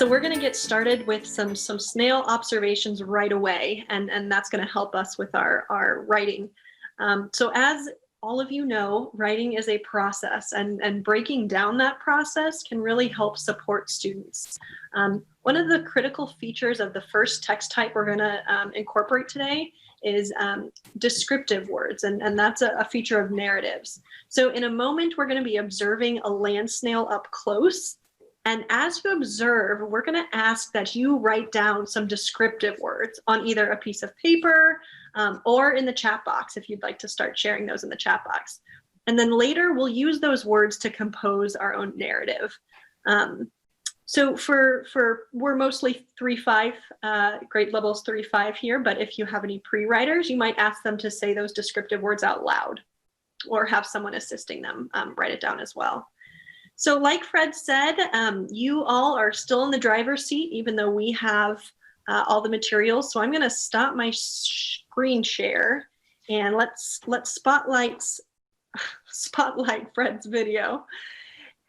So we're going to get started with some snail observations right away, and that's going to help us with our writing. So as all of you know, writing is a process, and breaking down that process can really help support students. One of the critical features of the first text type we're going to incorporate today is descriptive words, and that's a feature of narratives. So in a moment, we're going to be observing a land snail up close. And as you observe, we're going to ask that you write down some descriptive words on either a piece of paper or in the chat box if you'd like to start sharing those in the chat box. And then later we'll use those words to compose our own narrative. So we're mostly 3-5, grade levels 3-5 here, but if you have any pre-writers, you might ask them to say those descriptive words out loud or have someone assisting them write it down as well. So like Fred said, you all are still in the driver's seat, even though we have all the materials. So I'm going to stop my screen share and let's spotlight Fred's video.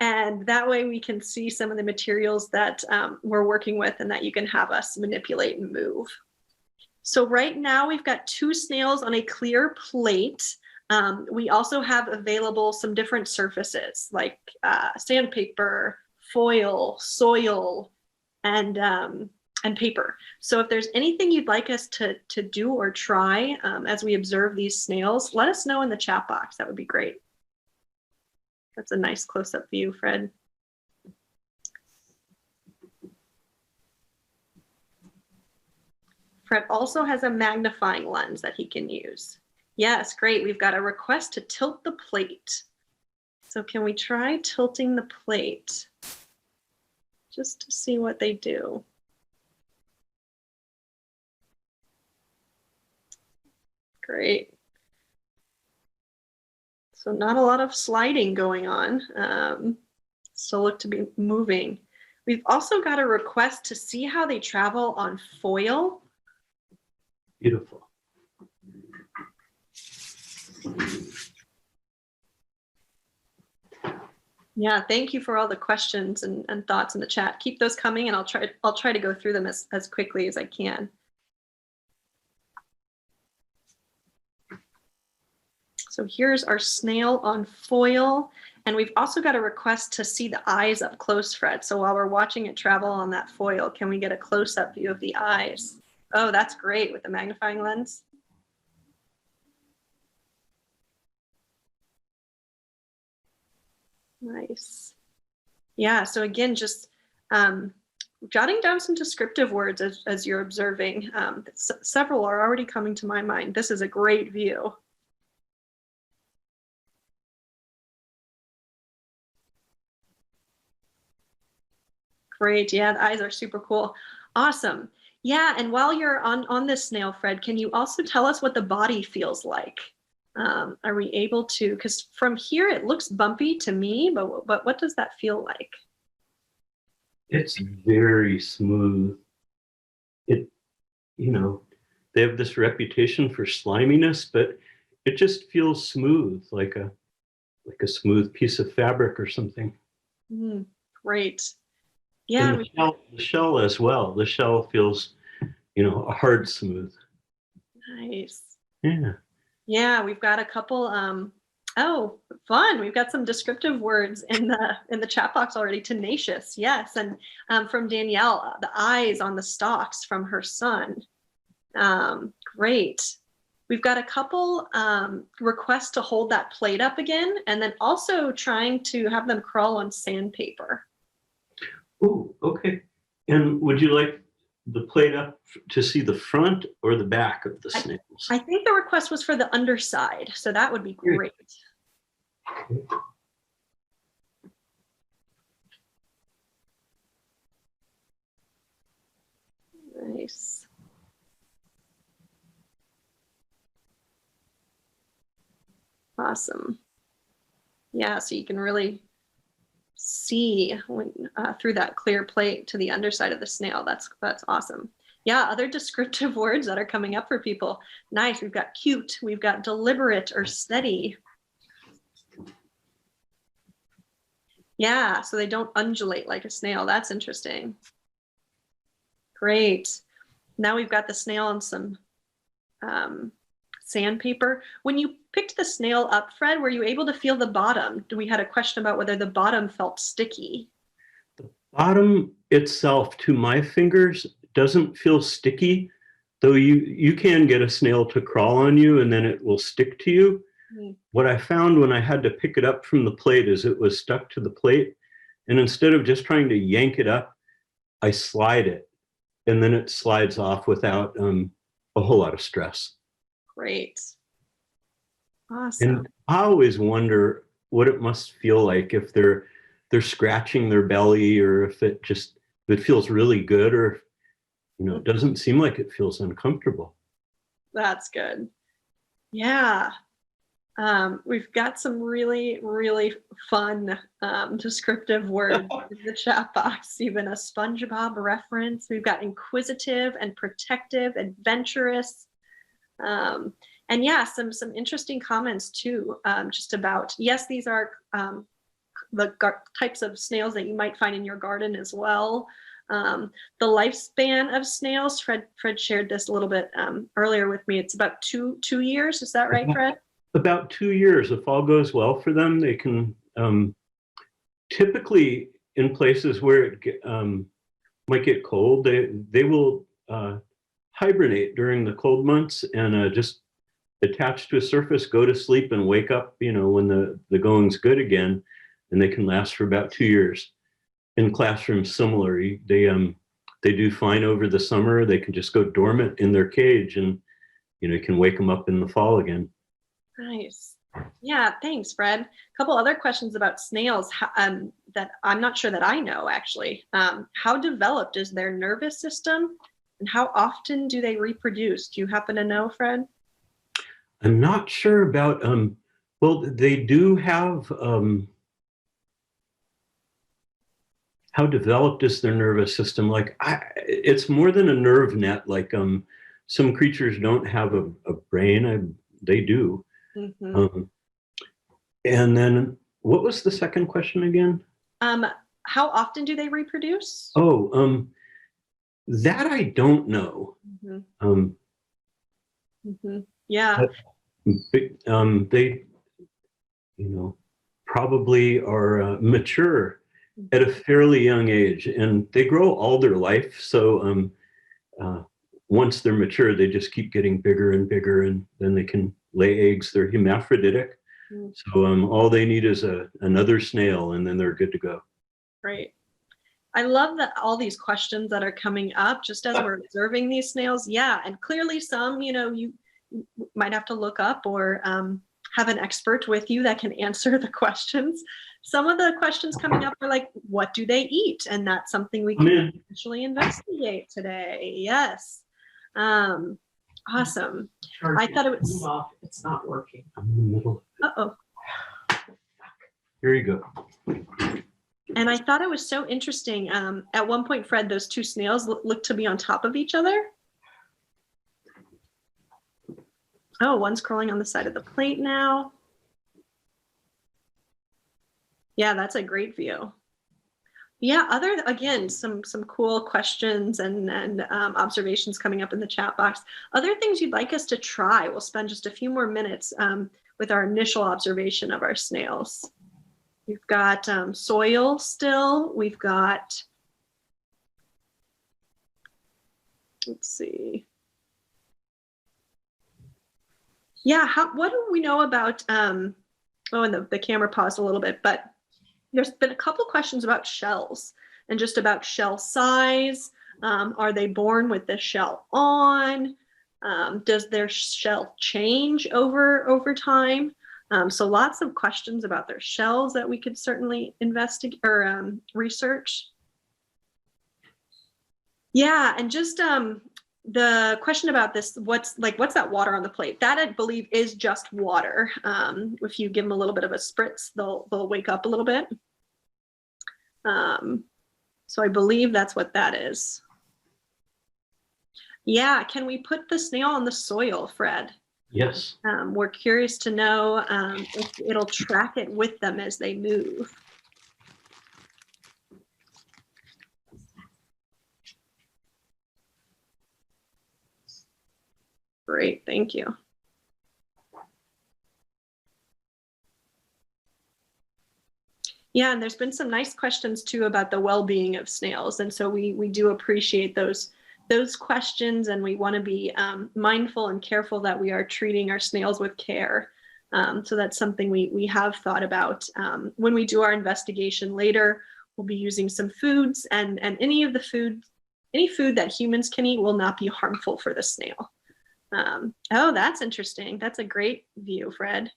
And that way we can see some of the materials that we're working with and that you can have us manipulate and move. So right now we've got 2 snails on a clear plate. We also have available some different surfaces like sandpaper, foil, soil, and paper. So if there's anything you'd like us to do or try as we observe these snails, let us know in the chat box. That would be great. That's a nice close-up view, Fred. Fred also has a magnifying lens that he can use. Yes, great. We've got a request to tilt the plate. So can we try tilting the plate just to see what they do? Great. So not a lot of sliding going on. Still look to be moving. We've also got a request to see how they travel on foil. Beautiful. Yeah, thank you for all the questions and thoughts in the chat. Keep those coming, and I'll try to go through them as quickly as I can. So here's our snail on foil, and we've also got a request to see the eyes up close, Fred. So while we're watching it travel on that foil, can we get a close-up view of the eyes? Oh, that's great with the magnifying lens. Nice. Yeah, so again, just jotting down some descriptive words as you're observing. Several are already coming to my mind. This is a great view. Great, yeah, the eyes are super cool. Awesome. Yeah, and while you're on this snail, Fred, can you also tell us what the body feels like? Are we able to, because from here it looks bumpy to me, but what does that feel like? It's very smooth. It, they have this reputation for sliminess, but it just feels smooth, like a smooth piece of fabric or something. Great. Yeah. And the shell as well. The shell feels, a hard smooth. Nice. Yeah. Yeah, we've got a couple, oh, fun. We've got some descriptive words in the chat box already. Tenacious, yes. And from Danielle, the eyes on the stalks from her son. Great. We've got a couple requests to hold that plate up again, and then also trying to have them crawl on sandpaper. Oh, okay. And would you like the plate up to see the front or the back of the snails? I think the request was for the underside, so that would be great. Okay. Nice. Awesome. Yeah, so you can really see through that clear plate to the underside of the snail. That's awesome. Yeah, other descriptive words that are coming up for people. Nice, we've got cute, we've got deliberate or steady. Yeah, so they don't undulate like a snail. That's interesting. Great. Now we've got the snail and some sandpaper. When you picked the snail up, Fred, were you able to feel the bottom? We had a question about whether the bottom felt sticky. The bottom itself, to my fingers, doesn't feel sticky, though you can get a snail to crawl on you and then it will stick to you. What I found when I had to pick it up from the plate is it was stuck to the plate. And instead of just trying to yank it up, I slide it. And then it slides off without a whole lot of stress. Great. Awesome. And I always wonder what it must feel like if they're scratching their belly, or if it feels really good, or if, it doesn't seem like it feels uncomfortable. That's good. Yeah. We've got some really, really fun descriptive words in the chat box, even a SpongeBob reference. We've got inquisitive and protective, adventurous, and yeah, some interesting comments too, just about, yes, these are the types of snails that you might find in your garden as well. The lifespan of snails, Fred shared this a little bit earlier with me. It's about two years. Is that right, Fred? About 2 years. If all goes well for them, they can typically, in places where it might get cold, they will hibernate during the cold months and just attach to a surface, go to sleep, and wake up, when the going's good again, and they can last for about 2 years. In classrooms, similarly, they do fine over the summer. They can just go dormant in their cage, and you can wake them up in the fall again. Nice. Yeah, thanks, Fred. A couple other questions about snails that I'm not sure that I know, actually. How developed is their nervous system, and how often do they reproduce? Do you happen to know, Fred? I'm not sure about, well, they do have, how developed is their nervous system? Like, it's more than a nerve net. Like, some creatures don't have a brain. They do. Mm-hmm. And then what was the second question again? How often do they reproduce? Oh, that I don't know. Mm-hmm. Mm-hmm. Yeah. They, probably are mature at a fairly young age, and they grow all their life. So once they're mature, they just keep getting bigger and bigger, and then they can lay eggs. They're hermaphroditic. So all they need is another snail, and then they're good to go. Great. I love that all these questions that are coming up just as we're observing these snails. Yeah, and clearly some, you might have to look up or have an expert with you that can answer the questions. Some of the questions coming up are like, what do they eat? And that's something we can actually investigate today. Yes. Awesome. I thought it was. It's not working. I'm in the middle. Uh-oh. Here you go. And I thought it was so interesting. At one point, Fred, those two snails looked to be on top of each other. Oh, one's crawling on the side of the plate now. Yeah, that's a great view. Yeah, again, some cool questions and observations coming up in the chat box. Other things you'd like us to try. We'll spend just a few more minutes with our initial observation of our snails. We've got soil still. We've got, let's see. Yeah, what do we know about, and the camera paused a little bit, but there's been a couple questions about shells and just about shell size. Are they born with the shell on? Does their shell change over time? So lots of questions about their shells that we could certainly investigate or research. Yeah, and just the question about this, what's that water on the plate? That I believe is just water. If you give them a little bit of a spritz, they'll wake up a little bit. So I believe that's what that is. Yeah, can we put the snail on the soil, Fred? Yes. We're curious to know if it'll track it with them as they move. Great, thank you. Yeah, and there's been some nice questions too about the well-being of snails, and so we do appreciate those questions, and we want to be mindful and careful that we are treating our snails with care. So that's something we have thought about. When we do our investigation later, we'll be using some foods, and any food that humans can eat will not be harmful for the snail. Oh, that's interesting. That's a great view, Fred.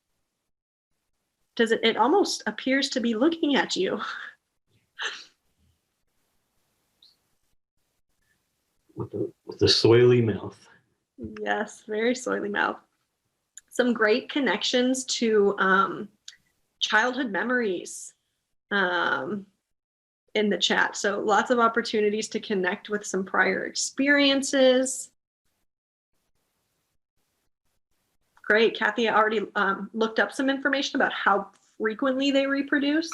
It almost appears to be looking at you. With the soily mouth. Yes, very soily mouth. Some great connections to childhood memories in the chat. So lots of opportunities to connect with some prior experiences. Great, Kathy already looked up some information about how frequently they reproduce.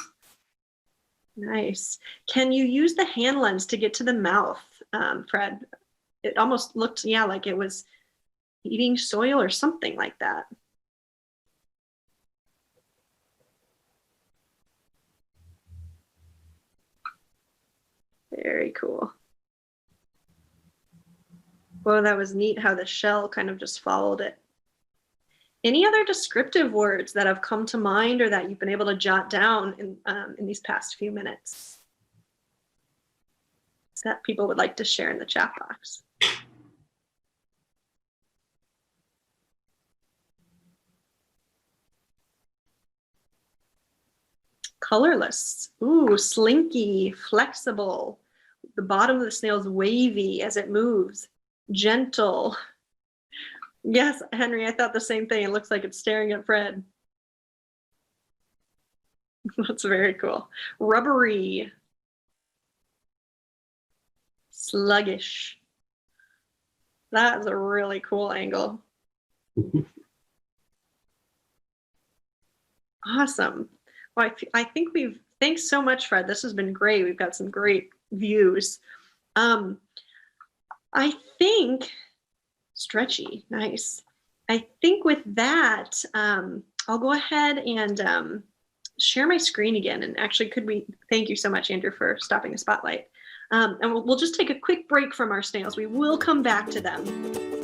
Nice. Can you use the hand lens to get to the mouth, Fred? It almost looked, yeah, like it was eating soil or something like that. Very cool. Well, that was neat how the shell kind of just followed it. Any other descriptive words that have come to mind or that you've been able to jot down in these past few minutes that people would like to share in the chat box? Colorless. Ooh, slinky, flexible. The bottom of the snail is wavy as it moves. Gentle. Yes, Henry, I thought the same thing. It looks like it's staring at Fred. That's very cool. Rubbery. Sluggish. That is a really cool angle. Awesome. Well, I think thanks so much, Fred. This has been great. We've got some great views. I think, stretchy, nice. I think with that, I'll go ahead and share my screen again. And actually, thank you so much, Andrew, for stopping the spotlight. And we'll just take a quick break from our snails. We will come back to them.